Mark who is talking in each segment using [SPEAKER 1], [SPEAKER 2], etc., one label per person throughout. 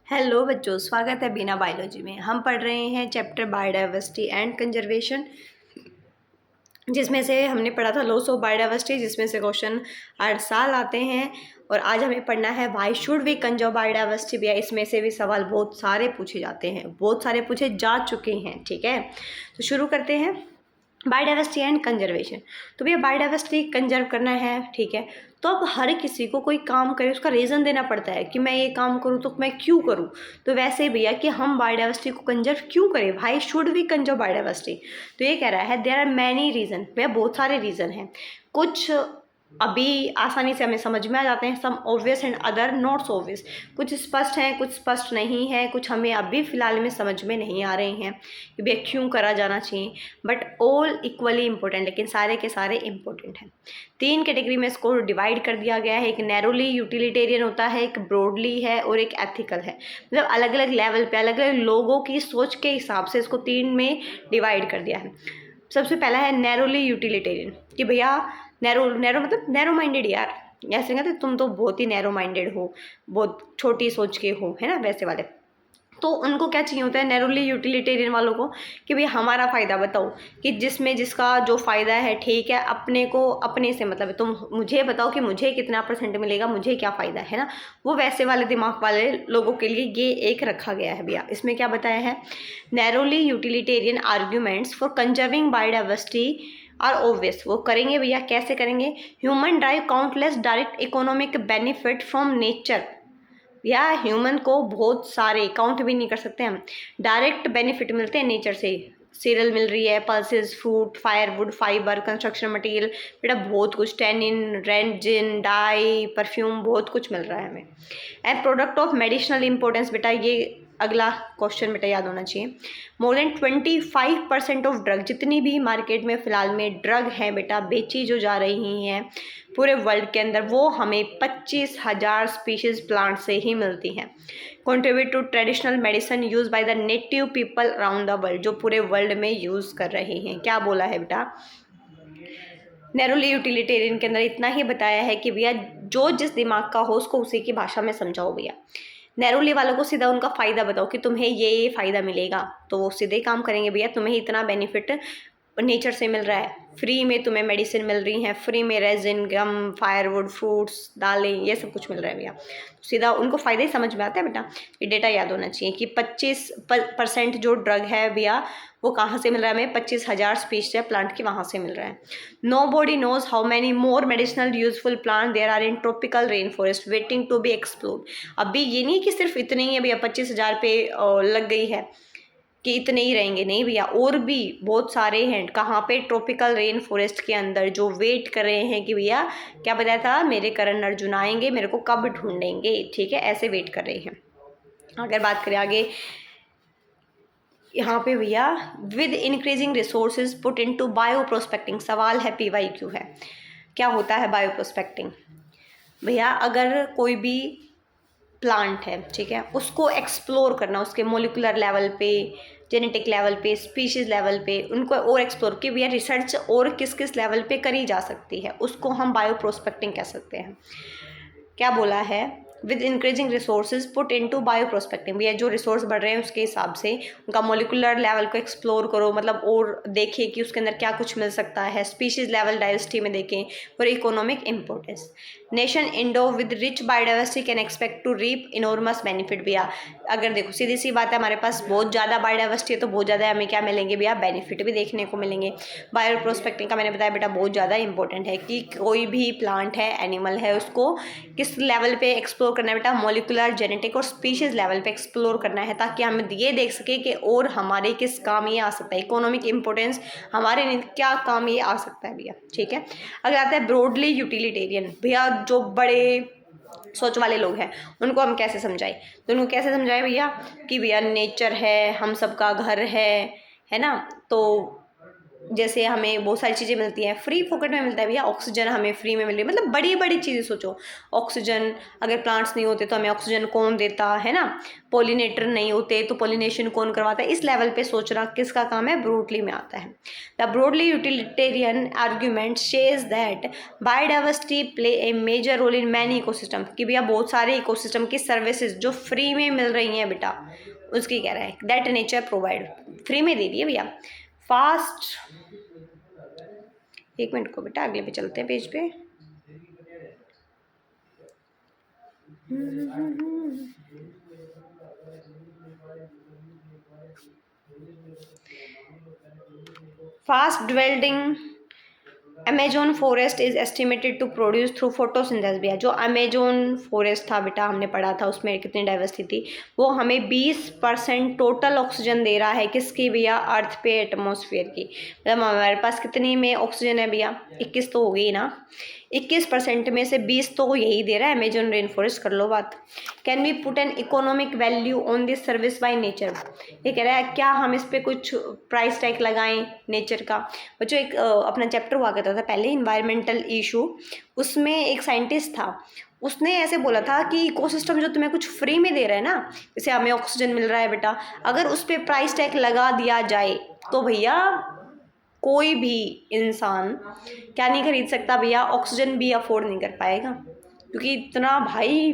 [SPEAKER 1] Hello बच्चों, स्वागत है बीना बायोलॉजी में। हम पढ़ रहे हैं चैप्टर बायोडाइवर्सिटी एंड कंजर्वेशन, जिसमें से हमने पढ़ा था लॉस ऑफ बायोडाइवर्सिटी, जिसमें से क्वेश्चन हर साल आते हैं। और आज हमें पढ़ना है why should we conserve biodiversity. भैया इसमें से भी सवाल बहुत सारे पूछे जाते हैं, बहुत सारे पूछे जा चुके हैं। ठीक है, तो शुरू करते हैं। Biodiversity and conservation. तो भैया बायोडाइवर्सिटी कंजर्व करना है, ठीक है। तो अब हर किसी को कोई काम करे उसका रीज़न देना पड़ता है कि मैं ये काम करूँ तो मैं क्यों करूँ। तो वैसे ही भैया कि हम बायोडाइवर्सिटी को कंजर्व क्यों करें, why should we conserve biodiversity. तो ये कह रहा है देयर आर मैनी रीज़न। भैया बहुत सारे रीज़न हैं, कुछ अभी आसानी से हमें समझ में आ जाते हैं, some obvious and other not so obvious. कुछ स्पष्ट हैं, कुछ स्पष्ट नहीं है, कुछ हमें अभी फ़िलहाल में समझ में नहीं आ रहे हैं कि भैया क्यों करा जाना चाहिए। बट ऑल इक्वली इंपॉर्टेंट, लेकिन सारे के सारे इंपॉर्टेंट हैं। 3 कैटेगरी में इसको डिवाइड कर दिया गया है। एक नैरोली यूटिलिटेरियन होता है, एक ब्रॉडली है और एक एथिकल है। मतलब अलग अलग लेवल पे अलग अलग लोगों की सोच के हिसाब से इसको 3 में डिवाइड कर दिया है। सबसे पहला है नैरोली यूटिलिटेरियन, कि भैया नैरो नैरो मतलब नैरो माइंडेड। यार ऐसे कहते तुम तो बहुत ही नैरो माइंडेड हो, बहुत छोटी सोच के हो, है ना, वैसे वाले। तो उनको क्या चाहिए होता है नैरोली यूटिलिटेरियन वालों को, कि भाई हमारा फ़ायदा बताओ, कि जिसमें जिसका जो फ़ायदा है, ठीक है, अपने को अपने से मतलब है, तुम मुझे बताओ कि मुझे कितना % मिलेगा, मुझे क्या फ़ायदा है ना। वो वैसे वाले दिमाग वाले लोगों के लिए ये एक रखा गया है। भैया इसमें क्या बताया है, narrowly utilitarian arguments for conserving biodiversity are obvious. वो करेंगे भैया, कैसे करेंगे। Human derive countless direct economic benefit from nature. या ह्यूमन को बहुत सारे काउंट भी नहीं कर सकते हम, डायरेक्ट बेनिफिट मिलते हैं नेचर से। सीरियल मिल रही है, pulses, fruit, firewood, fibre, construction material, बेटा बहुत कुछ, टेनिन, रेंजिन, डाई, परफ्यूम, बहुत कुछ मिल रहा है हमें। And product of medicinal importance, बेटा ये अगला क्वेश्चन बेटा याद होना चाहिए। मोर देन 25% ऑफ ड्रग, जितनी भी मार्केट में फ़िलहाल में ड्रग हैं बेटा बेची जो जा रही हैं पूरे वर्ल्ड के अंदर, वो हमें 25,000 स्पीशीज़ प्लांट से ही मिलती हैं। Contribute to traditional medicine use by the native people around the world, जो पूरे वर्ल्ड में यूज़ कर रहे हैं। क्या बोला है बेटा, नैरोली यूटिलिटेरियन के अंदर इतना ही बताया है कि भैया जो जिस दिमाग का हो उसको उसी की भाषा में समझाओ। भैया नैरोली वालों को सीधा उनका फ़ायदा बताओ कि तुम्हें ये फ़ायदा मिलेगा, तो वो सीधे काम करेंगे। भैया तुम्हें इतना बेनिफिट नेचर से मिल रहा है, फ्री में तुम्हें मेडिसिन मिल रही हैं, फ्री में रेजिन, गम, फायरवुड, फ्रूट्स, दालें, ये सब कुछ मिल रहा है भैया। तो सीधा उनको फ़ायदा ही समझ में आता है बेटा। ये डेटा याद होना चाहिए कि 25% जो ड्रग है भैया वो कहाँ से मिल रहा है हमें, 25,000 स्पीशीज है प्लांट की, वहाँ से मिल रहा है। Nobody knows how many more medicinal useful plant there are in tropical rain forest waiting to be explore. अभी ये नहीं कि सिर्फ इतने ही है भैया, 25,000 पे लग गई है कि इतने ही रहेंगे, नहीं भैया, और भी बहुत सारे हैं। कहाँ पे, ट्रॉपिकल रेन फॉरेस्ट के अंदर, जो वेट कर रहे हैं कि भैया क्या बताया था, मेरे करण अर्जुन आएंगे, मेरे को कब ढूंढेंगे। ठीक है, ऐसे वेट कर रहे हैं। अगर बात करें आगे यहाँ पे भैया, with increasing resources put into bio prospecting. सवाल है PYQ है, क्या होता है बायो प्रोस्पेक्टिंग। भैया अगर कोई भी प्लांट है, ठीक है, उसको एक्सप्लोर करना, उसके मोलिकुलर लेवल पे, जेनेटिक लेवल पे, स्पीशीज़ लेवल पे, उनको और एक्सप्लोर कि भैया रिसर्च और किस किस लेवल पे करी जा सकती है, उसको हम बायो प्रोस्पेक्टिंग कह सकते हैं। क्या बोला है, with increasing resources put into bio prospecting. भैया जो रिसोर्स बढ़ रहे हैं उसके हिसाब से उनका मोलिकुलर लेवल को एक्सप्लोर करो, मतलब और देखिए कि उसके अंदर क्या कुछ मिल सकता है। स्पीशीज लेवल डाइवर्सिटी में देखें, और economic importance. Nation endowed with rich biodiversity can expect to reap enormous benefit. भैया अगर देखो सीधी सी बात है, हमारे पास बहुत ज़्यादा बायोडाइवर्सिटी है तो बहुत ज़्यादा हमें क्या मिलेंगे भैया, बेनिफिट भी देखने को मिलेंगे। बायो प्रोस्पेक्टिंग का मैंने बताया बेटा बहुत ज़्यादा इंपॉर्टेंट है कि कोई भी प्लांट है, एनिमल है, उसको किस लेवल पे एक्सप्लोर करना है बेटा, मॉलिकुलर, जेनेटिक और स्पीशीज लेवल पे एक्सप्लोर करना है, ताकि हम ये देख सके कि और हमारे किस काम ये आ सकता है, इकोनॉमिक इंपॉर्टेंस हमारे क्या काम ये आ सकता है भैया। ठीक है, अगर आता है ब्रॉडली यूटिलिटेरियन। भैया जो बड़े सोच वाले लोग हैं उनको हम कैसे समझाएं, तो उनको कैसे समझाएं भैया कि भैया नेचर है, हम सबका घर है ना, तो जैसे हमें बहुत सारी चीज़ें मिलती हैं, फ्री फोकट में मिलता है भैया। ऑक्सीजन हमें फ्री में मिल रही है, मतलब बड़ी बड़ी चीज़ें सोचो। ऑक्सीजन, अगर प्लांट्स नहीं होते तो हमें ऑक्सीजन कौन देता है ना, पोलिनेटर नहीं होते तो पोलिनेशन कौन करवाता है। इस लेवल पे सोचना किसका काम है, ब्रूटली में आता है। The broadly utilitarian argument says that biodiversity play a major role in many ecosystem, कि भैया बहुत सारे इकोसिस्टम की सर्विसेज जो फ्री में मिल रही हैं बेटा, उसकी कह रहा है दैट नेचर प्रोवाइड, फ्री में दे दिए भैया। फास्ट, एक मिनट को बेटा, अगले पे चलते हैं पेज पे। Fast dwindling Amazon forest is estimated to produce through photosynthesis. भैया जो अमेजोन फॉरेस्ट था बेटा, हमने पढ़ा था उसमें कितनी डाइवर्सिटी थी, वो हमें 20% टोटल ऑक्सीजन दे रहा है। किसकी भैया, अर्थ पे एटमॉस्फेयर की। मतलब हमारे पास कितनी में ऑक्सीजन है भैया, 21 तो हो गई ना, 21% में से 20 तो यही दे रहा है अमेजोन रेन फॉरेस्ट, कर लो बात। Can we put an economic value on this service by nature, ये कह रहा है क्या हम इस पे कुछ प्राइस टैग लगाएं नेचर का। बच्चों एक अपना चैप्टर हुआ करता था पहले, इन्वायरमेंटल इशू, उसमें एक साइंटिस्ट था, उसने ऐसे बोला था कि इकोसिस्टम जो तुम्हें कुछ फ्री में दे रहा है ना, जैसे हमें ऑक्सीजन मिल रहा है बेटा, अगर उस पर प्राइस टैग लगा दिया जाए तो भैया कोई भी इंसान क्या नहीं खरीद सकता भैया, ऑक्सीजन भी अफोर्ड नहीं कर पाएगा, क्योंकि इतना भाई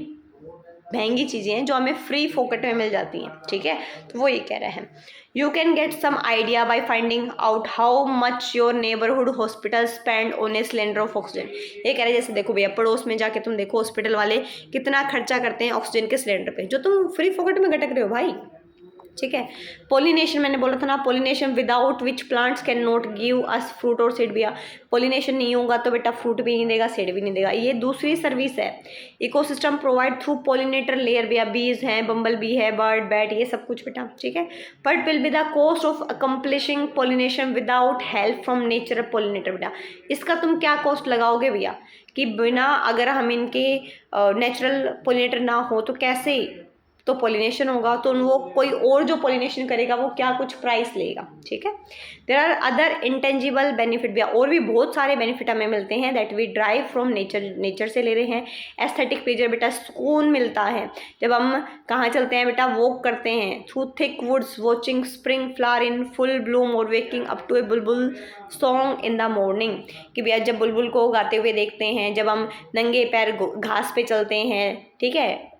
[SPEAKER 1] महंगी चीज़ें हैं जो हमें फ्री फोकट में मिल जाती हैं। ठीक है, तो वो ये कह रहे हैं you can get some idea by finding out how much your neighbourhood hospital spend on a cylinder of oxygen. ये कह रहे हैं जैसे देखो भैया, पड़ोस में जाके तुम देखो हॉस्पिटल वाले कितना खर्चा करते हैं ऑक्सीजन के सिलेंडर पे, जो तुम फ्री फोकट में गटक रहे हो भाई। ठीक है, पोलिनेशन मैंने बोला था ना, pollination without which plants can not give us fruit और सीड। भैया पोलिनेशन नहीं होगा तो बेटा फ्रूट भी नहीं देगा, सीड भी नहीं देगा। ये दूसरी सर्विस है। Ecosystem provide through pollinator layer, भैया बीज हैं, बम्बल बी है, बर्ड बैट, ये सब कुछ बेटा। ठीक है, but will be the cost of accomplishing pollination without help from natural pollinator. बेटा इसका तुम क्या कॉस्ट लगाओगे भैया, कि बिना अगर हम इनके नेचुरल पोलिनेटर ना हो तो कैसे तो पोलिनेशन होगा, तो वो कोई और जो पोलिनेशन करेगा वो क्या कुछ प्राइस लेगा। ठीक है, there are other intangible benefit भी, और भी बहुत सारे बेनिफिट हमें मिलते हैं that we derive from nature, nature से ले रहे हैं। एस्थेटिक प्लेजर बेटा, सुकून मिलता है जब हम कहाँ चलते हैं बेटा, वॉक करते हैं through thick woods, watching spring flower in full bloom और waking up to a bulbul song in the morning. कि भैया जब बुलबुल को गाते हुए देखते हैं, जब हम नंगे पैर घास पे चलते हैं, ठीक है,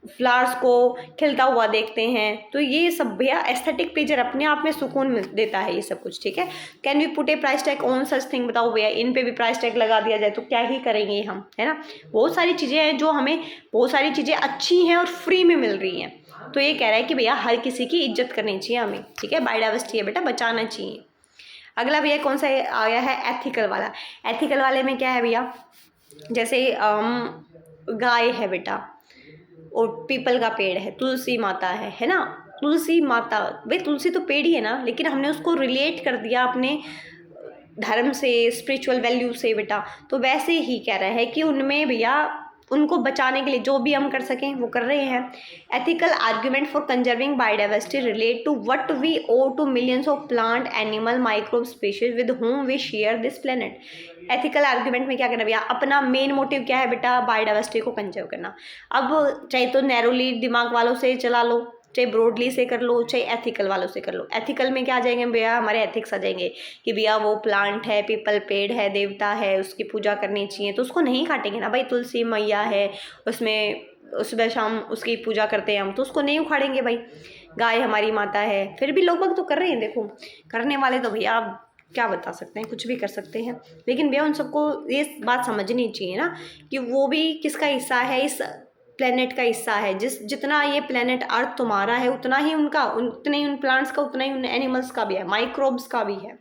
[SPEAKER 1] फ्लावर्स को खिलता हुआ देखते हैं, तो ये सब भैया एस्थेटिक प्लेजर अपने आप में सुकून देता है ये सब कुछ। ठीक है, can we put a price tag on such thing, बताओ भैया इन पे भी प्राइस टैग लगा दिया जाए तो क्या ही करेंगे हम, है ना। बहुत सारी चीज़ें हैं जो हमें, बहुत सारी चीज़ें अच्छी हैं और फ्री में मिल रही हैं, तो ये कह रहा है कि भैया हर किसी की इज्जत करनी चाहिए हमें। ठीक है, बायोडाइवर्सिटी है बेटा, बचाना चाहिए। अगला भैया कौन सा आया है, एथिकल वाला। एथिकल वाले में क्या है भैया, जैसे गाय है बेटा, और पीपल का पेड़ है, तुलसी माता है ना। तुलसी माता, भाई तुलसी तो पेड़ ही है ना, लेकिन हमने उसको रिलेट कर दिया अपने धर्म से, स्पिरिचुअल वैल्यू से बेटा। तो वैसे ही कह रहा है कि उनमें भैया उनको बचाने के लिए जो भी हम कर सकें वो कर रहे हैं। Ethical argument for conserving biodiversity relate to what we owe to millions of plant animal microbe species with whom we share this planet. Ethical argument में क्या करना भैया, अपना मेन मोटिव क्या है बेटा, बायोडाइवर्सिटी को कंजर्व करना। अब चाहे तो नैरोली दिमाग वालों से चला लो, चाहे ब्रॉडली से कर लो, चाहे एथिकल वालों से कर लो। एथिकल में क्या आ जाएंगे भैया, हमारे एथिक्स आ जाएंगे कि भैया वो प्लांट है, पीपल पेड़ है, देवता है, उसकी पूजा करनी चाहिए, तो उसको नहीं काटेंगे ना भाई। तुलसी मैया है, उसमें सुबह शाम उसकी पूजा करते हैं हम, तो उसको नहीं उखाड़ेंगे भाई। गाय हमारी माता है, फिर भी लोग बाग तो कर रहे हैं, देखो करने वाले तो भैया आप क्या बता सकते हैं, कुछ भी कर सकते हैं, लेकिन भैया उन सबको ये बात समझनी चाहिए ना कि वो भी किसका हिस्सा है, इस प्लेनेट का हिस्सा है। जितना ये प्लेनेट अर्थ तुम्हारा है उतना ही उनका, उतने ही उन प्लांट्स का, उतना ही उन एनिमल्स का भी है, माइक्रोब्स का भी है।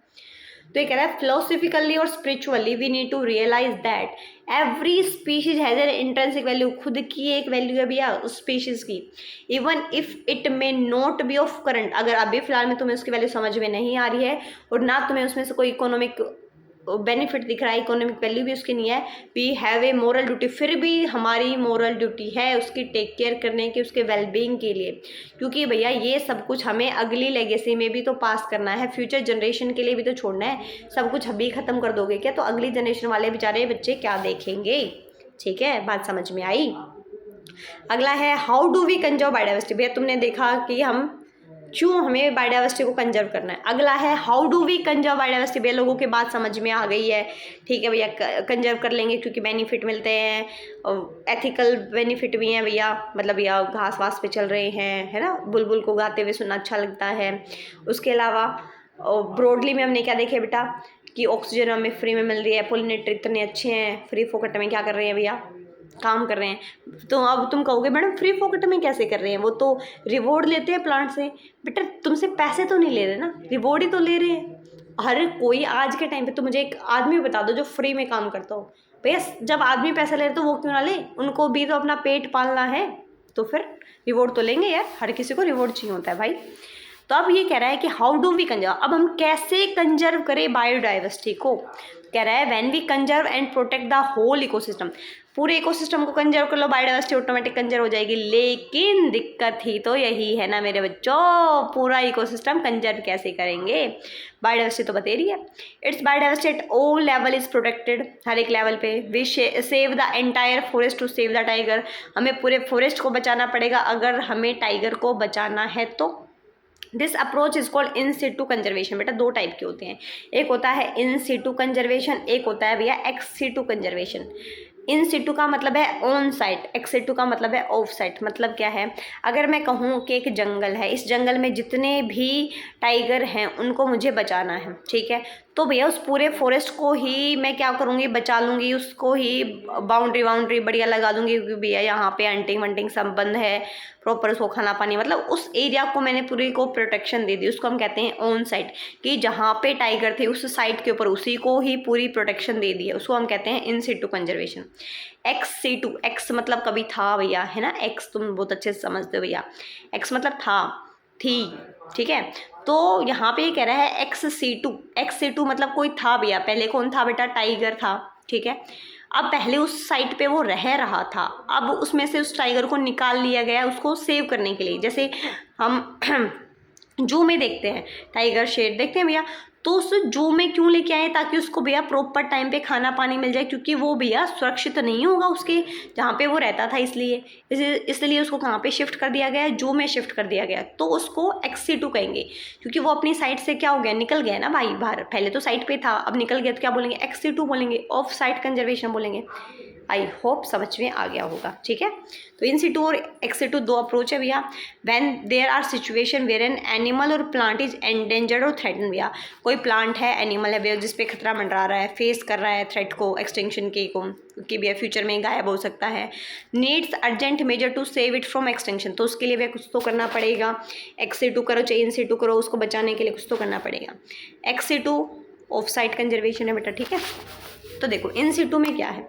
[SPEAKER 1] तो ये कह रहा है फिलोसफिकली और spiritually we need to realise that every species has an intrinsic value, खुद की एक वैल्यू है भैया उस स्पीशीज की, even if it may not be of current. अगर अभी फिलहाल में तुम्हें उसकी वैल्यू समझ में नहीं आ रही है और ना तुम्हें उसमें से कोई इकोनॉमिक बेनिफिट दिख रहा है, इकोनॉमिक वैल्यू भी उसकी नहीं है, we have a moral duty, फिर भी हमारी मोरल ड्यूटी है उसकी टेक केयर करने की, उसके वेलबींग के लिए, क्योंकि भैया ये सब कुछ हमें अगली लेगेसी में भी तो पास करना है, फ्यूचर जनरेशन के लिए भी तो छोड़ना है। सब कुछ अभी ख़त्म कर दोगे क्या, तो अगली जनरेशन वाले बेचारे बच्चे क्या देखेंगे। ठीक है, बात समझ में आई। अगला है how do we conserve biodiversity. भैया तुमने देखा कि हम क्यों हमें बायोडाइवर्सिटी को कंजर्व करना है। अगला है how do we conserve biodiversity. भैया लोगों की बात समझ में आ गई है, ठीक है भैया, कंजर्व कर लेंगे क्योंकि बेनिफिट मिलते हैं, एथिकल बेनिफिट भी हैं भैया, मतलब भैया घास वास पे चल रहे हैं, है ना, बुलबुल को गाते हुए सुनना अच्छा लगता है। उसके अलावा ब्रॉडली में हमने क्या देखे बेटा कि ऑक्सीजन हमें फ्री में मिल रही है, पोलिनेटर इतने अच्छे हैं, फ्री फोकट में क्या कर रहे हैं भैया, काम कर रहे हैं। तो अब तुम कहोगे मैडम फ्री फोकट में कैसे कर रहे हैं, वो तो रिवॉर्ड लेते हैं प्लांट से। बेटा तुमसे पैसे तो नहीं ले रहे ना, रिवॉर्ड ही तो ले रहे हैं। हर कोई आज के टाइम पे, तो मुझे एक आदमी बता दो जो फ्री में काम करता हो। भैया जब आदमी पैसा ले रहे तो वो क्यों ना ले, उनको भी तो अपना पेट पालना है, तो फिर रिवॉर्ड तो लेंगे यार, हर किसी को रिवॉर्ड चाहिए होता है भाई। तो अब ये कह रहा है कि हाउ डू वी कंजर्व, अब हम कैसे कंजर्व करें बायोडाइवर्सिटी को। कह रहा है when we conserve and protect the whole ecosystem, पूरे इकोसिस्टम को कंजर्व कर लो, बायोडाइवर्सिटी ऑटोमेटिक कंजर्व हो जाएगी। लेकिन दिक्कत ही तो यही है ना मेरे बच्चों, पूरा इकोसिस्टम कंजर्व कैसे करेंगे, बायोडाइवर्सिटी तो बता रही है। It's biodiversity at all level is protected, हर एक लेवल पे। We save the entire forest to save the tiger, हमें पूरे फॉरेस्ट को बचाना पड़ेगा अगर हमें टाइगर को बचाना है तो। This approach is called in situ conservation. बेटा दो टाइप के होते हैं, एक होता है इन सिटू कंजर्वेशन, एक होता है भैया एक्स सिटू कंजर्वेशन। इन सिटू का मतलब है ऑन साइट, एक्स सिटू का मतलब है ऑफ साइट। मतलब क्या है, अगर मैं कहूँ कि एक जंगल है, इस जंगल में जितने भी टाइगर हैं उनको मुझे बचाना है, ठीक है, तो भैया उस पूरे फॉरेस्ट को ही मैं क्या करूँगी, बचा लूँगी, उसको ही बाउंड्री बढ़िया लगा दूँगी, क्योंकि भैया यहाँ पे हंटिंग वंटिंग सब बंद है, प्रॉपर उसको खाना पानी, मतलब उस एरिया को मैंने पूरी को प्रोटेक्शन दे दी। उसको हम कहते हैं ऑन साइट, कि जहाँ पे टाइगर थे उस साइट के ऊपर उसी को ही पूरी प्रोटेक्शन दे दी है, उसको हम कहते हैं in situ conservation. Ex situ, ex मतलब कभी था भैया, है ना, एक्स तुम बहुत अच्छे से समझते हो भैया, एक्स मतलब था, थी, ठीक है। तो यहाँ पे ये कह रहा है एक्स सिटू, एक्स सिटू मतलब कोई था भैया, पहले कौन था बेटा, टाइगर था, ठीक है। अब पहले उस साइट पे वो रह रहा था, अब उसमें से उस टाइगर को निकाल लिया गया उसको सेव करने के लिए। जैसे हम जू में देखते हैं टाइगर, शेर देखते हैं भैया, तो उस जू में क्यों लेके आए, ताकि उसको भैया प्रॉपर टाइम पे खाना पानी मिल जाए, क्योंकि वो भैया सुरक्षित नहीं होगा उसके जहाँ पे वो रहता था, इसलिए उसको कहाँ पे शिफ्ट कर दिया गया है, जू में शिफ्ट कर दिया गया। तो उसको एक्स-सिटू कहेंगे, क्योंकि वो अपनी साइट से क्या हो गया, निकल गया ना भाई बाहर, पहले तो साइट पे था, अब निकल गया, तो क्या बोलेंगे, एक्स-सिटू बोलेंगे, ऑफ साइट कंजर्वेशन बोलेंगे। आई होप समझ में आ गया होगा, ठीक है। तो इन सिटू और एक्स सिटू दो अप्रोच है भैया। When there are situation where an animal और प्लांट इज एंडेंजर्ड और थ्रेटन, भैया कोई प्लांट है, एनिमल है भैया, जिस पे खतरा मंडरा रहा है, फेस कर रहा है थ्रेट को, एक्सटिंक्शन के को, कि भैया फ्यूचर में गायब हो सकता है, needs urgent measure to save it from extinction, तो उसके लिए भैया कुछ तो करना पड़ेगा, एक्स सिटू करो चाहे इन सिटू करो, उसको बचाने के लिए कुछ तो करना पड़ेगा। Ex situ of site conservation है बेटा, ठीक है। तो देखो इन सिटू में क्या है,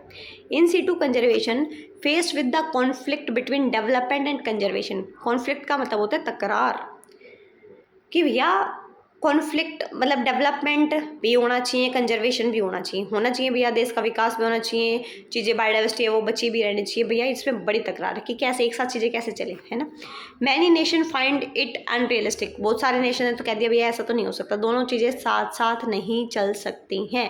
[SPEAKER 1] in situ conservation faced with the conflict between development and conservation. Conflict का मतलब होता है तकरार, कि भैया कॉन्फ्लिक्ट मतलब डेवलपमेंट भी होना चाहिए, कंजर्वेशन भी होना चाहिए भैया, देश का विकास भी होना चाहिए, चीज़ें बायोडाइवर्सिटी है वो बची भी रहनी चाहिए भैया। इसमें बड़ी तकरार है कि कैसे एक साथ चीज़ें कैसे चले, है ना। Many nation find it unrealistic, बहुत सारे नेशन ने तो कह दिया भैया ऐसा तो नहीं हो सकता, दोनों चीज़ें साथ साथ नहीं चल सकती हैं।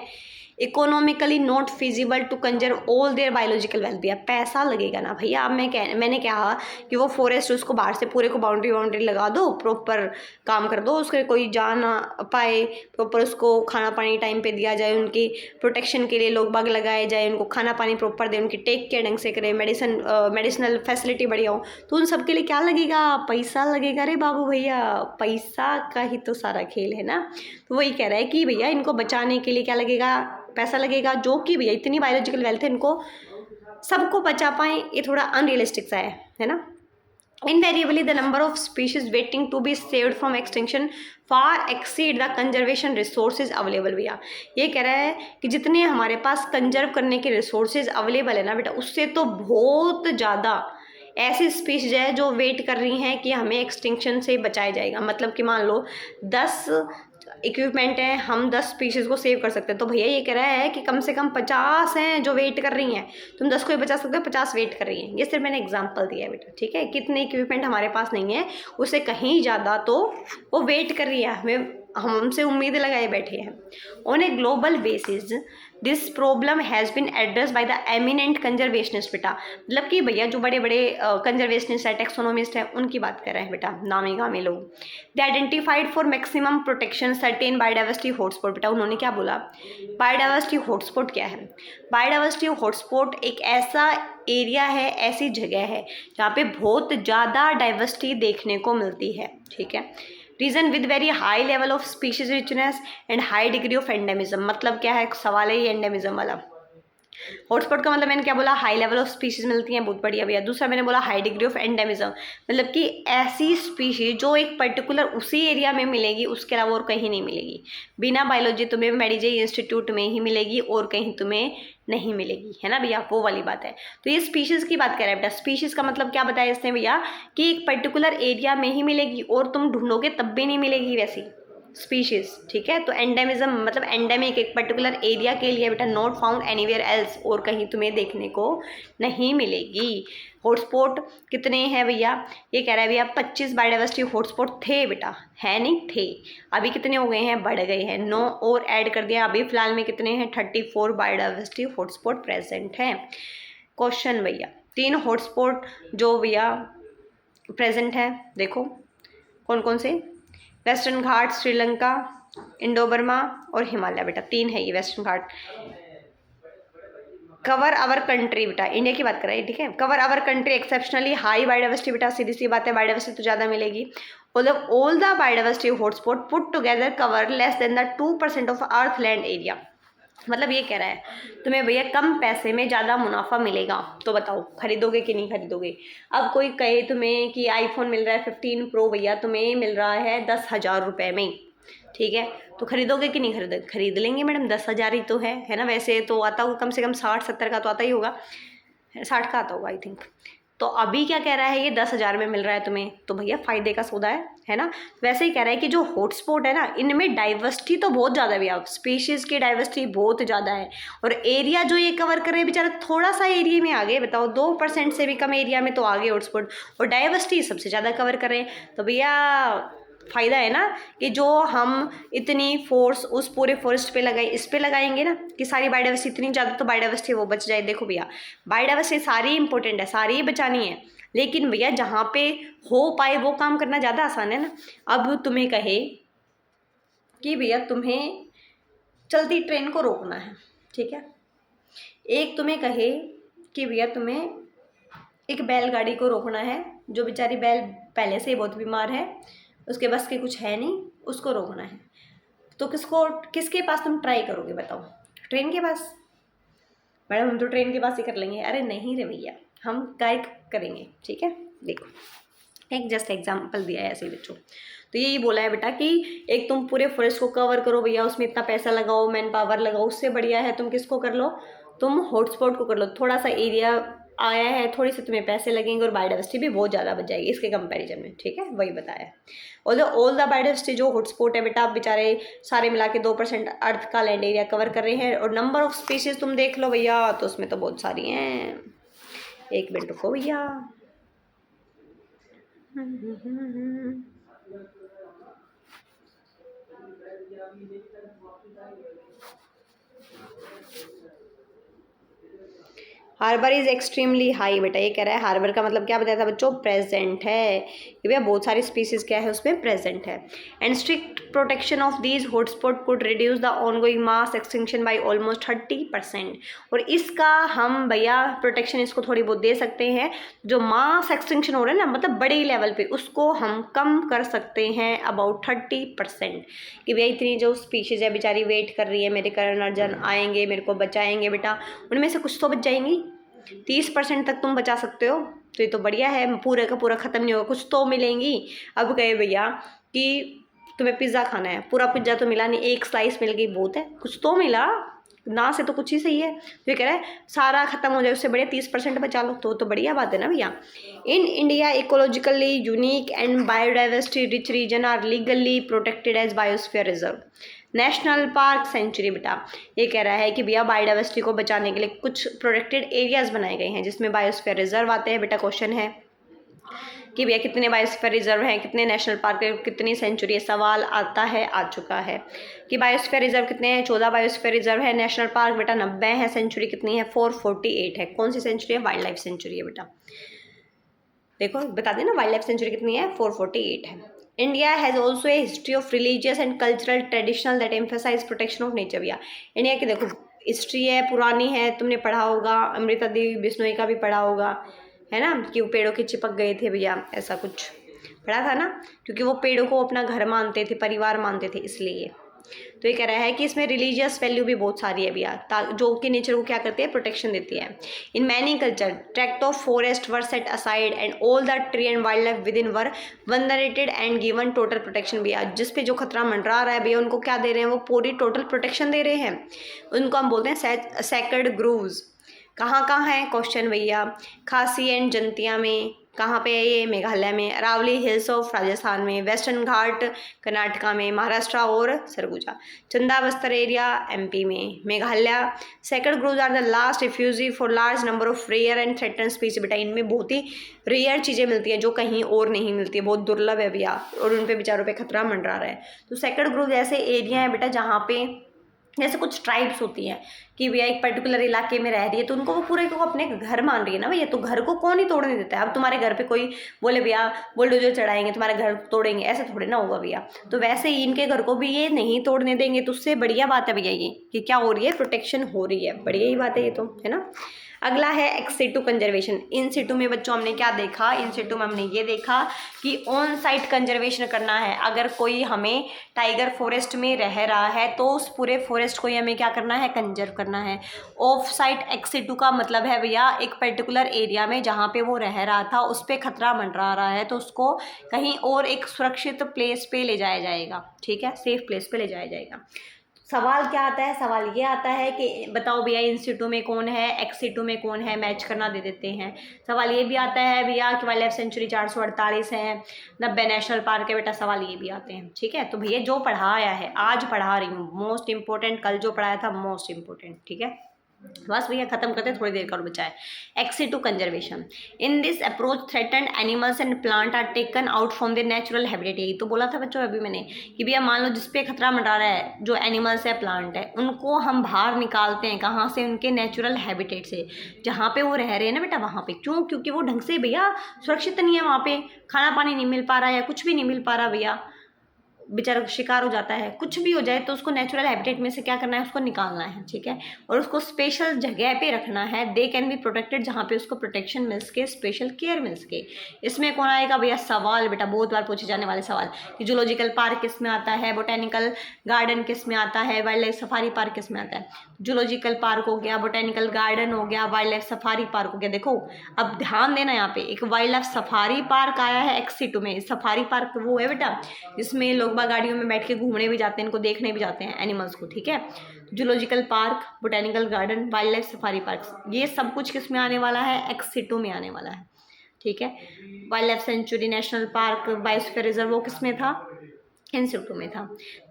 [SPEAKER 1] Economically not feasible to conserve all their biological wealth, भैया पैसा लगेगा ना भैया। अब मैंने कहा कि वो फॉरेस्ट उसको बाहर से पूरे को बाउंड्री लगा दो, प्रॉपर काम कर दो, उसके कोई जा ना पाए, प्रॉपर उसको खाना पानी टाइम पे दिया जाए, उनकी प्रोटेक्शन के लिए लोग बाग लगाए जाए, उनको खाना पानी प्रॉपर दे, उनकी टेक केयर ढंग से करें, मेडिसिनल फैसिलिटी बढ़िया हो, तो उन सब के लिए क्या लगेगा, पैसा लगेगा रे बाबू भैया, पैसा का ही तो सारा खेल है ना। तो वही कह रहा है कि भैया इनको बचाने के लिए क्या लगेगा, पैसा लगेगा, जो कि भैया इतनी बायोलॉजिकल वेल्थ है, इनको सबको बचा पाएँ, ये थोड़ा अनरियलिस्टिक सा है ना। Invariably, the number of species waiting to be saved from extinction far exceed the conservation resources available, भैया ये कह रहा है कि जितने हमारे पास कंजर्व करने के रिसोर्सेज अवेलेबल है ना बेटा, उससे तो बहुत ज़्यादा ऐसी स्पीशीज है जो वेट कर रही हैं कि हमें एक्सटिंक्शन से बचाया जाएगा। मतलब कि मान लो 10 इक्विपमेंट है, हम 10 स्पीशीज़ को सेव कर सकते हैं। तो भैया ये कह रहा है कि कम से कम 50 हैं जो वेट कर रही हैं, तुम 10 को ही बचा सकते हो, 50 वेट कर रही हैं। ये सिर्फ मैंने एग्जांपल दिया है बेटा, ठीक है। कितने इक्विपमेंट हमारे पास नहीं है, उससे कहीं ज़्यादा तो वो वेट कर रही है, हमें हमसे उम्मीद लगाए बैठे हैं। On a global basis this problem has been address by the eminent conservationist बेटा, मतलब कि भैया जो बड़े बड़े कंजर्वेशनिस्ट है, टेक्सोनोमिस्ट है, उनकी बात कर रहे हैं बेटा, नामी गामी लोग। They identified for maximum protection certain biodiversity hotspot. बेटा उन्होंने क्या बोला, बायोडाइवर्सिटी हॉटस्पॉट क्या है? बायोडाइवर्सिटी हॉटस्पॉट एक ऐसा एरिया है, ऐसी जगह है जहाँ पे बहुत ज़्यादा डाइवर्सिटी देखने को मिलती है, ठीक है। Region with very high level of species richness and high degree of endemism, मतलब क्या है, सवाल है ये एंडेमिज्म वाला। हॉटस्पॉट का मतलब मैंने क्या बोला, हाई लेवल ऑफ स्पीशीज मिलती हैं, बहुत बढ़िया भैया। दूसरा मैंने बोला हाई डिग्री ऑफ एंडेमिज्म, मतलब कि ऐसी स्पीशीज जो एक पर्टिकुलर उसी एरिया में मिलेगी, उसके अलावा और कहीं नहीं मिलेगी। बिना बायोलॉजी तुम्हें मेडिजे इंस्टीट्यूट में ही मिलेगी और कहीं तुम्हें नहीं मिलेगी, है ना भैया, वो वाली बात है। तो ये स्पीशीज़ की बात कर रहे हैं बेटा। स्पीशीज़ का मतलब क्या बताया इसने भैया, कि एक पर्टिकुलर एरिया में ही मिलेगी और तुम ढूंढोगे तब भी नहीं मिलेगी वैसी स्पीशीज़, ठीक है। तो एंडेमिज्म मतलब एंडेमिक, एक पर्टिकुलर एरिया के लिए बेटा, नॉट फाउंड एनीवेयर एल्स, और कहीं तुम्हें देखने को नहीं मिलेगी। हॉटस्पॉट कितने हैं भैया, ये कह रहा है भैया 25 बायोडाइवर्सिटी हॉटस्पॉट थे बेटा, है नहीं थे। अभी कितने हो गए हैं, बढ़ गए हैं, 9 और ऐड कर दिया। अभी फिलहाल में कितने हैं, 34 बायोडाइवर्सिटी हॉटस्पॉट प्रेजेंट हैं। क्वेश्चन भैया, 3 हॉटस्पॉट जो भैया प्रेजेंट है, देखो कौन कौन से, western Ghat, Sri Lanka, Indo Burma और हिमालय बेटा, 3 है ये western Ghat. Cover our country बेटा, इंडिया की बात कर रहे हैं, ठीक है। Cover our country exceptionally high biodiversity बेटा, सीधी सी बात है, बायोडाइवर्सिटी तो ज़्यादा मिलेगी। मतलब all the biodiversity hotspot put together cover less than the 2% of earth land area. मतलब ये कह रहा है तुम्हें भैया कम पैसे में ज़्यादा मुनाफा मिलेगा, तो बताओ खरीदोगे कि नहीं खरीदोगे। अब कोई कहे तुम्हें कि आईफोन मिल रहा है 15 प्रो भैया, तुम्हें मिल रहा है 10,000 रुपये में, ठीक है, तो खरीदोगे कि नहीं खरीदोगे? खरीद लेंगे मैडम, 10,000 ही तो है ना। वैसे तो आता होगा कम से कम 60-70 का तो आता ही होगा, 60 का आता होगा आई थिंक। तो अभी क्या कह रहा है, ये 10,000 में मिल रहा है तुम्हें, तो भैया फ़ायदे का सौदा है ना। वैसे ही कह रहा है कि जो हॉटस्पॉट है ना, इनमें डाइवर्सिटी तो बहुत ज़्यादा है भैया, स्पीशीज़ की डाइवर्सिटी बहुत ज़्यादा है, और एरिया जो ये कवर कर रहे हैं बेचारा थोड़ा सा एरिया में आगे, बताओ 2% से भी कम एरिया में तो आगे हॉटस्पॉट, और डाइवर्सिटी सबसे ज़्यादा कवर कर रहे हैं। तो भैया फ़ायदा है ना, कि जो हम इतनी फोर्स उस पूरे फॉरेस्ट पे लगाए, इस पे लगाएंगे ना, कि सारी बायोडाइवर्सिटी इतनी ज़्यादा तो बायोडाइवर्सिटी वो बच जाए। देखो भैया बायोडाइवर्सिटी सारी इंपॉर्टेंट है, सारी ही बचानी है, लेकिन भैया जहाँ पे हो पाए वो काम करना ज़्यादा आसान है ना। अब तुम्हें कहे कि भैया तुम्हें चलती ट्रेन को रोकना है, ठीक है। एक तुम्हें कहे कि भैया तुम्हें एक बैलगाड़ी को रोकना है, जो बेचारी बैल पहले से ही बहुत बीमार है, उसके बस के कुछ है नहीं, उसको रोकना है, तो किसके पास तुम ट्राई करोगे बताओ? ट्रेन के पास? मैडम हम तो ट्रेन के पास ही कर लेंगे। अरे नहीं रे भैया, हम गाइड करेंगे, ठीक है। देखो एक जस्ट एग्जांपल दिया है ऐसे ही बच्चों। तो यही बोला है बेटा कि एक तुम पूरे फॉरेस्ट को कवर करो भैया, उसमें इतना पैसा लगाओ, मैन पावर लगाओ, उससे बढ़िया है तुम किसको कर लो, तुम हॉटस्पॉट को कर लो। थोड़ा सा एरिया आया है, थोड़ी सी तुम्हें पैसे लगेंगे और बायोडाइवर्सिटी भी बहुत ज़्यादा बच जाएगी इसके कंपैरिजन में, ठीक है, वही बताया। ऑल द बायोडाइवर्सिटी जो हॉटस्पॉट है बेटा, बेचारे सारे मिला के 2% अर्थ का लैंड एरिया कवर कर रहे हैं, और नंबर ऑफ स्पीशीज तुम देख लो भैया, तो उसमें तो बहुत सारी हैं। एक मिनट रुको भैया, हार्बर इज एक्सट्रीमली हाई बेटा, ये कह रहा है हार्बर का मतलब क्या बताया था बच्चों, प्रेजेंट है, कि भैया बहुत सारी स्पीसीज क्या है उसमें प्रेजेंट है। And strict protection of these hotspot could reduce the ongoing mass extinction by almost 30%। और इसका हम भैया प्रोटेक्शन इसको थोड़ी बहुत दे सकते हैं, जो मास एक्सटिंक्शन हो रहा है ना, मतलब बड़े लेवल पे, उसको हम कम कर सकते हैं अबाउट 30%। कि भैया इतनी जो स्पीशीज़ है बेचारी वेट कर रही है, मेरे करण अर्जुन आएंगे मेरे को बचाएंगे बेटा, उनमें से कुछ तो बच जाएंगी। 30% तक तुम बचा सकते हो, तो ये तो बढ़िया है, पूरे का पूरा ख़त्म नहीं होगा, कुछ तो मिलेंगी। अब कहे भैया कि तुम्हें पिज़्ज़ा खाना है, पूरा पिज़्ज़ा तो मिला नहीं, एक स्लाइस मिल गई बहुत है, कुछ तो मिला, ना से तो कुछ ही सही है। तो ये कह रहा है सारा खत्म हो जाए उससे बढ़िया 30% बचा लो, तो बढ़िया बात है ना भैया। In India ecologically unique and biodiversity rich region are legally protected as biosphere reserve, national park, sanctuary. बेटा ये कह रहा है कि भैया बायोडाइवर्सिटी को बचाने के लिए कुछ प्रोटेक्टेड एरियाज बनाए गए हैं जिसमें बायोस्फीयर रिजर्व आते हैं। बेटा क्वेश्चन है कि भैया कितने बायोस्फीयर रिजर्व हैं, कितने नेशनल पार्क है, कितनी सेंचुरी है। सवाल आता है, आ चुका है कि बायोस्फीयर रिजर्व कितने हैं, 14 बायोस्फीयर रिजर्व है। नेशनल पार्क बेटा 90 है। सेंचुरी कितनी है, 448 है। कौन सी सेंचुरी है, वाइल्ड लाइफ सेंचुरी है बेटा। देखो बता देना वाइल्ड लाइफ सेंचुरी कितनी है, 448 है। India has also a history of religious and cultural traditional that emphasise protection of nature. भैया इंडिया की देखो हिस्ट्री है, पुरानी है, तुमने पढ़ा होगा, अमृता देवी बिश्नोई का भी पढ़ा होगा, है ना, कि वो पेड़ों के चिपक गए थे भैया, ऐसा कुछ पढ़ा था ना, क्योंकि वो पेड़ों को अपना घर मानते थे, परिवार मानते थे, इसलिए। तो ये कह रहा है कि इसमें रिलीजियस वैल्यू भी बहुत सारी है भैया, जो कि नेचर को क्या करती है, प्रोटेक्शन देती है। In many culture tract of forest were set aside and all the tree and wild life within were venerated and given total protection. भैया जिस पे जो खतरा मंडरा रहा है भैया उनको क्या दे रहे हैं, वो पूरी टोटल प्रोटेक्शन दे रहे हैं। उनको हम बोलते हैं सेक्रेड ग्रूव्स। कहाँ है क्वेश्चन भैया, खासी एंड जंतिया में, कहाँ पे है ये, मेघालय में, अरावली हिल्स ऑफ राजस्थान में, वेस्टर्न घाट कर्नाटका में, महाराष्ट्र और सरगुजा, चंदा बस्तर एरिया एमपी में, Meghalaya. Sacred groves are the last refugee for large number of rare and threaten species. बेटा इनमें बहुत ही रेयर चीज़ें मिलती हैं जो कहीं और नहीं मिलती है, बहुत दुर्लभ है भैया, और उन पे बेचारों पे खतरा मंडरा रहा है। तो सेक्रेड ग्रूव ऐसे एरिया है बेटा जहाँ पे जैसे कुछ ट्राइब्स होती हैं कि भैया एक पर्टिकुलर इलाके में रह रही है तो उनको वो पूरे को अपने घर मान रही है ना भैया, तो घर को कौन ही तोड़ने देता है। अब तुम्हारे घर पे कोई बोले भैया बुलडोजर चढ़ाएंगे तुम्हारा घर तोड़ेंगे, ऐसे थोड़े ना होगा भैया। तो वैसे ही इनके घर को भी ये नहीं तोड़ने देंगे, तो उससे बढ़िया बात है भैया ये कि क्या हो रही है, प्रोटेक्शन हो रही है, बढ़िया ही बात है ये तो, है ना। अगला है एक्स सिटू कंजर्वेशन। इन सिटू में बच्चों हमने क्या देखा, इन सिटू में हमने ये देखा कि ऑन साइट कंजर्वेशन करना है। अगर कोई हमें टाइगर फॉरेस्ट में रह रहा है तो उस पूरे फॉरेस्ट को ही हमें क्या करना है, कंजर्व करना है। ऑफ साइट एक्स सिटू का मतलब है भैया एक पर्टिकुलर एरिया में जहाँ पे वो रह रहा था उस पर खतरा मंडरा रहा है तो उसको कहीं और एक सुरक्षित प्लेस पे ले जाया जाएगा, ठीक है, सेफ प्लेस पे ले जाया जाएगा। सवाल क्या आता है, सवाल ये आता है कि बताओ भैया इन सिटू में कौन है, एक्स सिटू में कौन है, मैच करना दे देते हैं। सवाल ये भी आता है भैया कि वाइल्ड लाइफ सेंचुरी 448 है, 90 नेशनल पार्क है बेटा, सवाल ये भी आते हैं, ठीक है। तो भैया जो पढ़ाया है आज पढ़ा रही हूँ मोस्ट इंपॉर्टेंट, कल जो पढ़ाया था मोस्ट इंपॉर्टेंट, ठीक है। बस भैया खत्म करते, थोड़ी देर का और बचा है। Ex situ conservation. In this approach threatened animals and plant are taken out from their natural habitat. यही तो बोला था बच्चों अभी मैंने कि भैया मान लो जिस पे खतरा मंडरा रहा है, जो एनिमल्स है, प्लांट है, उनको हम बाहर निकालते हैं, कहाँ से, उनके नेचुरल हैबिटेट से, जहाँ पे वो रह रहे हैं ना बेटा वहाँ पे। क्यों, क्योंकि वो ढंग से भैया सुरक्षित नहीं है, वहाँ पे खाना पानी नहीं मिल पा रहा या कुछ भी नहीं मिल पा रहा भैया, बेचारा शिकार हो जाता है, कुछ भी हो जाए तो उसको नेचुरल हैबिटेट में से क्या करना है, उसको निकालना है, ठीक है, और उसको स्पेशल जगह पे रखना है। दे कैन बी प्रोटेक्टेड, जहाँ पे उसको प्रोटेक्शन मिल सके, स्पेशल केयर मिल सके। इसमें कौन आएगा भैया, सवाल बेटा बहुत बार पूछे जाने वाले सवाल कि जूलॉजिकल पार्क किस में आता है, बोटेनिकल गार्डन किस में आता है, वाइल्ड लाइफ सफारी पार्क किस में आता है। जूलॉजिकल पार्क हो गया, बोटेनिकल गार्डन हो गया, वाइल्ड लाइफ सफारी पार्क हो गया। देखो अब ध्यान देना, यहाँ पे एक वाइल्ड लाइफ सफारी पार्क आया है एक्स सिटू में। सफारी पार्क वो है बेटा जिसमें लोग गाड़ियों में बैठ के घूमने भी जाते हैं, इनको देखने भी जाते हैं एनिमल्स को, ठीक है। Zoological park, botanical garden, wild life safari park, ये सब कुछ किस में आने वाला है, एक्स सिटू में आने वाला है, ठीक है। Wildlife sanctuary, national park, biosphere reserve वो किस में था, इन सिटू में था।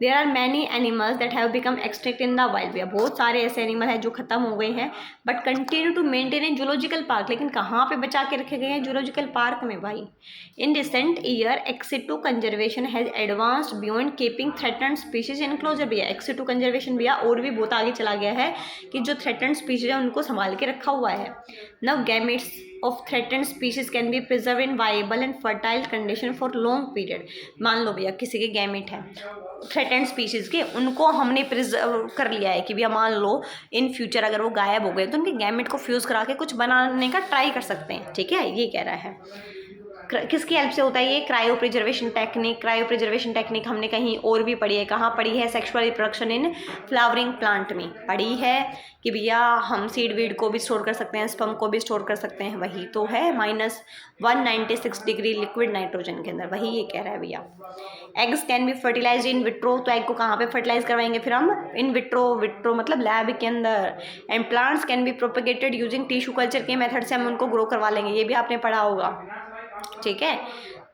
[SPEAKER 1] There are many animals that have become extinct in the wild. भैया बहुत सारे ऐसे एनिमल हैं जो खत्म हो गए हैं but continue to maintain in zoological park. लेकिन कहाँ पे बचा के रखे गए हैं, जूलॉजिकल पार्क में भाई। In recent year ex situ conservation has advanced beyond keeping threatened species in closure. भैया एक्स सिटू कंजर्वेशन भैया और भी बहुत आगे चला गया है कि जो थ्रेटन्ड स्पीशीज है उनको संभाल के रखा हुआ है। Now gametes of threatened species can be preserved in viable and fertile condition for long period। मान लो भैया किसी के गैमेट है थ्रेटेंड स्पीशीज़ के, उनको हमने प्रिजर्व कर लिया है कि भैया मान लो इन फ्यूचर अगर वो गायब हो गए तो उनके गैमेट को फ्यूज़ करा के कुछ बनाने का ट्राई कर सकते हैं, ठीक है, ये कह रहा है। किसकी हेल्प से होता है ये? Cryo preservation technique. Cryo preservation technique हमने कहीं और भी पढ़ी है। कहाँ पढ़ी है? Sexual reproduction in flowering plant में पढ़ी है कि भैया हम सीड वीड को भी स्टोर कर सकते हैं, स्पर्म को भी स्टोर कर सकते हैं। वही तो है -196 डिग्री लिक्विड नाइट्रोजन के अंदर, वही ये कह रहा है भैया। Eggs can be fertilise in vitro, तो एग को कहाँ पे फर्टिलाइज करवाएंगे फिर हम? In vitro. विट्रो मतलब लैब के अंदर। And plants can be propagated using tissue culture के मेथड से हम उनको ग्रो करवा लेंगे, ये भी आपने पढ़ा होगा, ठीक है।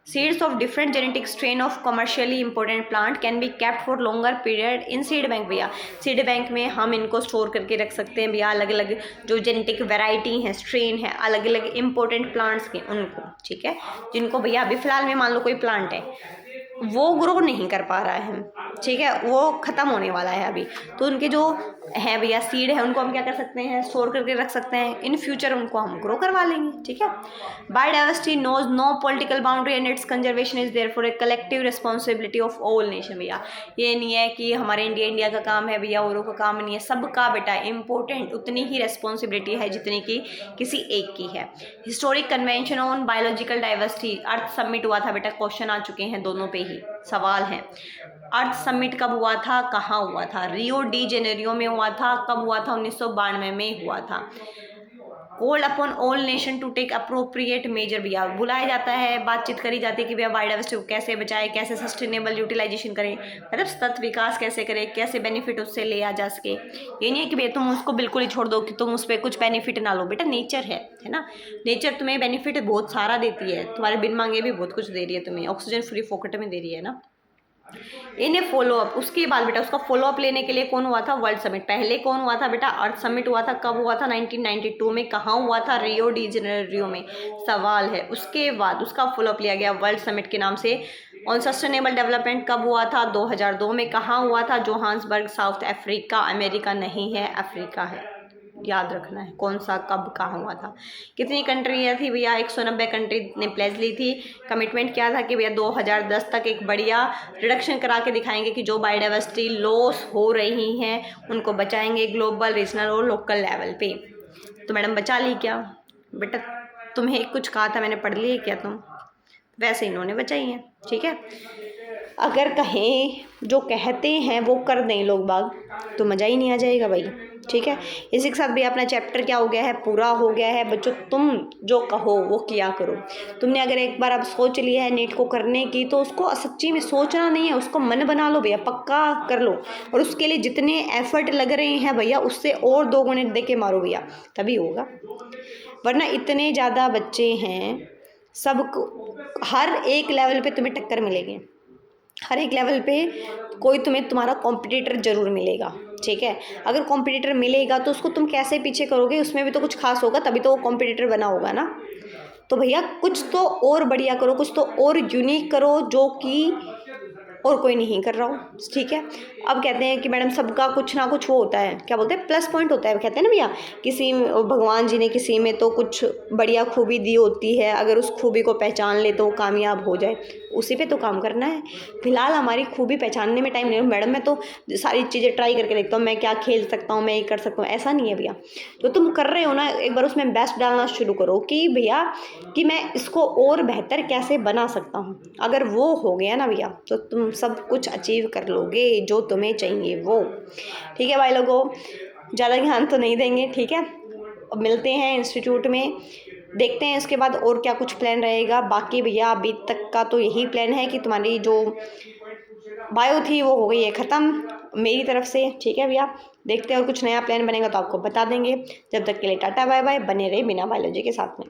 [SPEAKER 1] Seeds of different genetic strain of commercially important plant can be kept for longer period in seed bank. भैया सीड बैंक में हम इनको स्टोर करके रख सकते हैं भैया, अलग अलग जो जेनेटिक वैरायटी है, स्ट्रेन है, अलग अलग इंपॉर्टेंट प्लांट्स के, उनको, ठीक है, जिनको भैया अभी फिलहाल में मान लो कोई प्लांट है वो ग्रो नहीं कर पा रहा है, ठीक है, वो ख़त्म होने वाला है अभी, तो उनके जो है भैया सीड है उनको हम क्या कर सकते हैं? स्टोर करके रख सकते हैं। इन फ्यूचर उनको हम ग्रो करवा लेंगे, ठीक है। Biodiversity knows no political boundary and its conservation is there for a collective responsibility of all nation. भैया ये नहीं है कि हमारे इंडिया का काम है भैया, औरों का काम नहीं है, सबका बेटा इम्पोर्टेंट उतनी ही रिस्पॉन्सिबिलिटी है जितनी कि किसी एक की है। Historic convention on biological diversity, earth summit हुआ था बेटा, क्वेश्चन आ चुके हैं, दोनों पे ही सवाल है। अर्थ समिट कब हुआ था, कहाँ हुआ था? रियो डी जेनेरियो में हुआ था। कब हुआ था? 1992 में हुआ था। Called upon all nation to take appropriate measure, भैया बुलाया जाता है, बातचीत करी जाती है कि भैया बायोडाइवर्सिटी को कैसे बचाए, कैसे सस्टेनेबल यूटिलाइजेशन करें, मतलब सतत विकास कैसे करें, कैसे बेनिफिट उससे लिया जा सके। ये नहीं है कि भैया तुम उसको बिल्कुल ही छोड़ दो कि तुम उस पर कुछ बेनिफिट ना लो, बेटा नेचर है ना, नेचर तुम्हें बेनिफिट बहुत सारा देती है, तुम्हारे बिन मांगे भी बहुत कुछ दे रही है, तुम्हें ऑक्सीजन फ्री फोकट में दे रही है ना। इन्हें फॉलोअप, उसके बाद बेटा उसका फॉलोअप लेने के लिए कौन हुआ था? World summit. पहले कौन हुआ था बेटा? अर्थ समिट हुआ था। कब हुआ था? 1992 में। कहाँ हुआ था? रियो डी जेनेरियो में। सवाल है, उसके बाद उसका फॉलोअप लिया गया वर्ल्ड समिट के नाम से ऑन सस्टेनेबल डेवलपमेंट। कब हुआ था? 2002 में। कहाँ हुआ था? Johannesburg, south Africa. अमेरिका नहीं है, अफ्रीका है, याद रखना है कौन सा कब कहाँ हुआ था। कितनी कंट्री थी भैया? 190 कंट्री ने प्लेज ली थी। कमिटमेंट क्या था कि भैया 2010 तक एक बढ़िया रिडक्शन करा के दिखाएंगे कि जो बायोडाइवर्सिटी लॉस हो रही हैं उनको बचाएंगे ग्लोबल, रीजनल और लोकल लेवल पे। तो मैडम बचा ली क्या बेटा? तुम्हें कुछ कहा था मैंने, पढ़ ली क्या तुम? वैसे इन्होंने बचाई है, ठीक है। अगर कहें जो कहते हैं वो कर दें लोग बाग तो मज़ा ही नहीं आ जाएगा भाई, ठीक है। इसी के साथ भी अपना चैप्टर क्या हो गया है? पूरा हो गया है बच्चों। तुम जो कहो वो किया करो। तुमने अगर एक बार अब सोच लिया है नीट को करने की तो उसको सच्ची में सोचना नहीं है, उसको मन बना लो भैया, पक्का कर लो। और उसके लिए जितने एफर्ट लग रहे हैं भैया उससे और 2 गुने दे के मारो भैया, तभी होगा। वरना इतने ज़्यादा बच्चे हैं, सबको हर एक लेवल पे तुम्हें टक्कर मिलेगी, हर एक लेवल पे कोई तुम्हारा कॉम्पिटिटर ज़रूर मिलेगा, ठीक है। अगर कॉम्पिटिटर मिलेगा तो उसको तुम कैसे पीछे करोगे? उसमें भी तो कुछ खास होगा, तभी तो वो कॉम्पिटिटर बना होगा ना। तो भैया कुछ तो और बढ़िया करो, कुछ तो और यूनिक करो जो कि और कोई नहीं कर रहा हो, ठीक है। अब कहते हैं कि मैडम सबका कुछ ना कुछ वो होता है, क्या बोलते हैं, प्लस पॉइंट होता है, कहते हैं ना भैया, किसी भगवान जी ने किसी में तो कुछ बढ़िया खूबी दी होती है, अगर उस खूबी को पहचान ले तो वो कामयाब हो जाए, उसी पे तो काम करना है। फिलहाल हमारी खूबी पहचानने में टाइम नहीं है मैडम, मैं तो सारी चीज़ें ट्राई करके देखता हूँ, मैं क्या खेल सकता हूँ, मैं ये कर सकता हूँ, ऐसा नहीं है भैया। जो तुम कर रहे हो ना, एक बार उसमें बेस्ट डालना शुरू करो कि भैया कि मैं इसको और बेहतर कैसे बना सकता हूँ। अगर वो हो गया ना भैया तो तुम सब कुछ अचीव कर लोगे जो तुम्हें चाहिए वो, ठीक है भाई लोगों। ज़्यादा ज्ञान तो नहीं देंगे, ठीक है। अब मिलते हैं इंस्टीट्यूट में, देखते हैं इसके बाद और क्या कुछ प्लान रहेगा। बाकी भैया अभी तक का तो यही प्लान है कि तुम्हारी जो बायो थी वो हो गई है ख़त्म मेरी तरफ से, ठीक है भैया। देखते हैं और कुछ नया प्लान बनेगा तो आपको बता देंगे। जब तक के लिए टाटा बाय बाय, बने रहे बिना बायोलॉजी के साथ में।